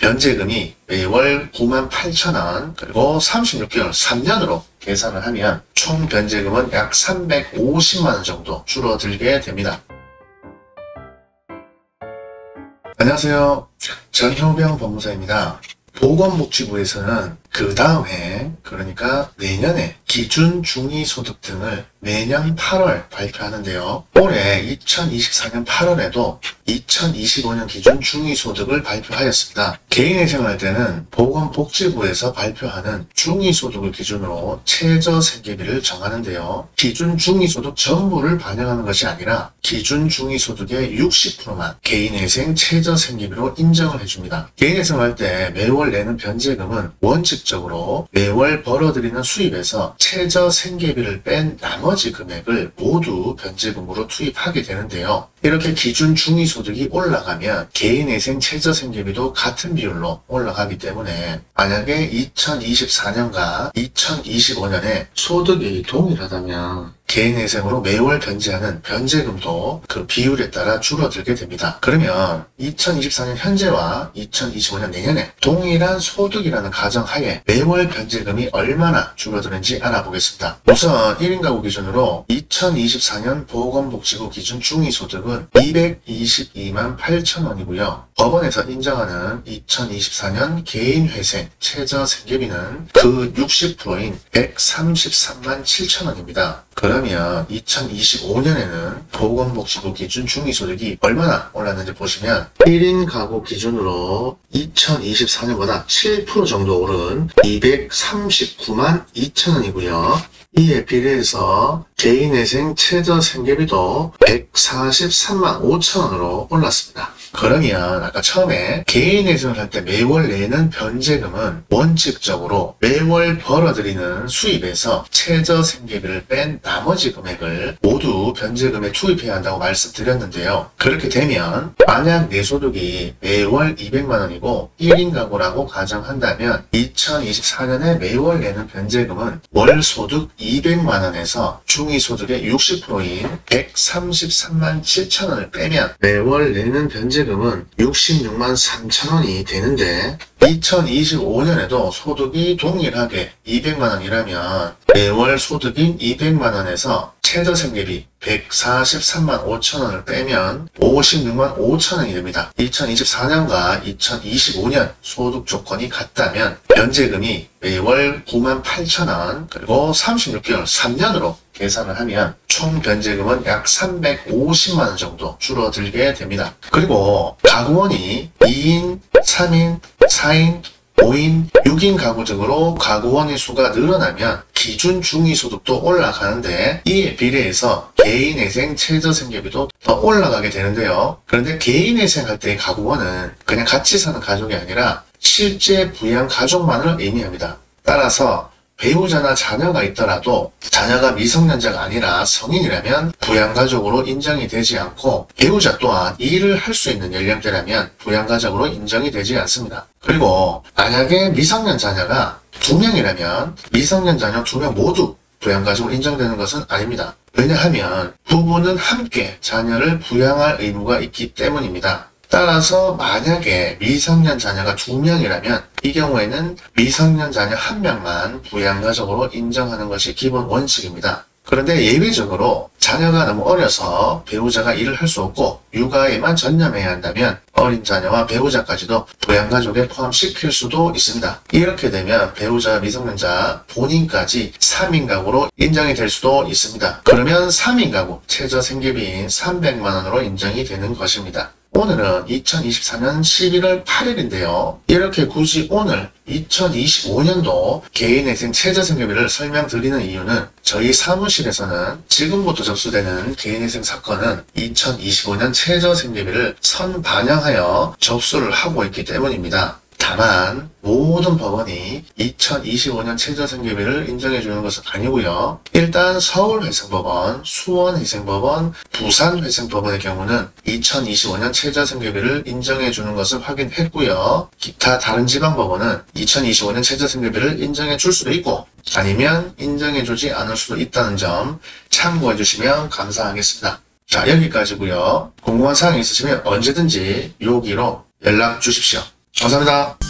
변제금이 매월 98,000원 그리고 36개월 3년으로 계산을 하면 총 변제금은 약 350만원 정도 줄어들게 됩니다. 안녕하세요. 전효병 법무사입니다. 보건복지부에서는 그 다음 해, 그러니까 내년에 기준 중위소득 등을 매년 8월 발표하는데요. 올해 2024년 8월에도 2025년 기준 중위소득을 발표하였습니다. 개인회생할 때는 보건복지부에서 발표하는 중위소득을 기준으로 최저생계비를 정하는데요. 기준 중위소득 전부를 반영하는 것이 아니라 기준 중위소득의 60%만 개인회생 최저생계비로 인정을 해줍니다. 개인회생할 때 매월 내는 변제금은 원칙적으로 매월 벌어들이는 수입에서 최저생계비를 뺀 나머지 금액을 모두 변제금으로 투입하게 되는데요. 이렇게 기준 중위소득이 올라가면 개인회생 최저생계비도 같은 비율로 올라가기 때문에 만약에 2024년과 2025년에 소득이 동일하다면 개인회생으로 매월 변제하는 변제금도 그 비율에 따라 줄어들게 됩니다. 그러면 2024년 현재와 2025년 내년에 동일한 소득이라는 가정하에 매월 변제금이 얼마나 줄어드는지 알아보겠습니다. 우선 1인 가구 기준으로 2024년 보건복지부 기준 중위소득은 222만 8천원이고요. 법원에서 인정하는 2024년 개인회생 최저생계비는 그 60%인 133만 7천원입니다. 그러면 2025년에는 보건복지부 기준 중위소득이 얼마나 올랐는지 보시면 1인 가구 기준으로 2024년보다 7% 정도 오른 239만 2천원이고요. 이에 비례해서 개인회생 최저생계비도 143만 5천원으로 올랐습니다. 그러면 아까 처음에 개인회생을 할 때 매월 내는 변제금은 원칙적으로 매월 벌어들이는 수입에서 최저생계비를 뺀 나머지 금액을 모두 변제금에 투입해야 한다고 말씀드렸는데요. 그렇게 되면 만약 내 소득이 매월 200만원이고 1인 가구라고 가정한다면 2024년에 매월 내는 변제금은 월 소득 200만원에서 중위소득의 60%인 133만 7천원을 빼면 매월 내는 변제금은 66만 3천원이 되는데 2025년에도 소득이 동일하게 200만원이라면 매월 소득인 200만원에서 최저생계비 143만 5천원을 빼면 56만 5천원이 됩니다. 2024년과 2025년 소득 조건이 같다면 변제금이 매월 9만 8천원 그리고 36개월 3년으로 계산을 하면 총 변제금은 약 350만원 정도 줄어들게 됩니다. 그리고 가구원이 2인, 3인, 4인, 5인, 6인 가구 등으로 가구원의 수가 늘어나면 기준 중위소득도 올라가는데 이에 비례해서 개인회생 최저생계비도 더 올라가게 되는데요. 그런데 개인회생할 때의 가구원은 그냥 같이 사는 가족이 아니라 실제 부양 가족만을 의미합니다. 따라서 배우자나 자녀가 있더라도 자녀가 미성년자가 아니라 성인이라면 부양가족으로 인정이 되지 않고 배우자 또한 일을 할 수 있는 연령대라면 부양가족으로 인정이 되지 않습니다. 그리고 만약에 미성년 자녀가 2명이라면 미성년 자녀 2명 모두 부양가족으로 인정되는 것은 아닙니다. 왜냐하면 부부는 함께 자녀를 부양할 의무가 있기 때문입니다. 따라서 만약에 미성년 자녀가 2명이라면 이 경우에는 미성년 자녀 1명만 부양가족으로 인정하는 것이 기본 원칙입니다. 그런데 예외적으로 자녀가 너무 어려서 배우자가 일을 할 수 없고 육아에만 전념해야 한다면 어린 자녀와 배우자까지도 부양가족에 포함시킬 수도 있습니다. 이렇게 되면 배우자 미성년자 본인까지 3인 가구로 인정이 될 수도 있습니다. 그러면 3인 가구 최저생계비인 300만원으로 인정이 되는 것입니다. 오늘은 2024년 11월 8일인데요. 이렇게 굳이 오늘 2025년도 개인회생 최저생계비를 설명드리는 이유는 저희 사무실에서는 지금부터 접수되는 개인회생 사건은 2025년 최저생계비를 선반영하여 접수를 하고 있기 때문입니다. 다만 모든 법원이 2025년 최저생계비를 인정해주는 것은 아니고요. 일단 서울회생법원, 수원회생법원, 부산회생법원의 경우는 2025년 최저생계비를 인정해주는 것을 확인했고요. 기타 다른 지방법원은 2025년 최저생계비를 인정해줄 수도 있고 아니면 인정해주지 않을 수도 있다는 점 참고해주시면 감사하겠습니다. 자, 여기까지고요. 궁금한 사항이 있으시면 언제든지 여기로 연락 주십시오. 감사합니다.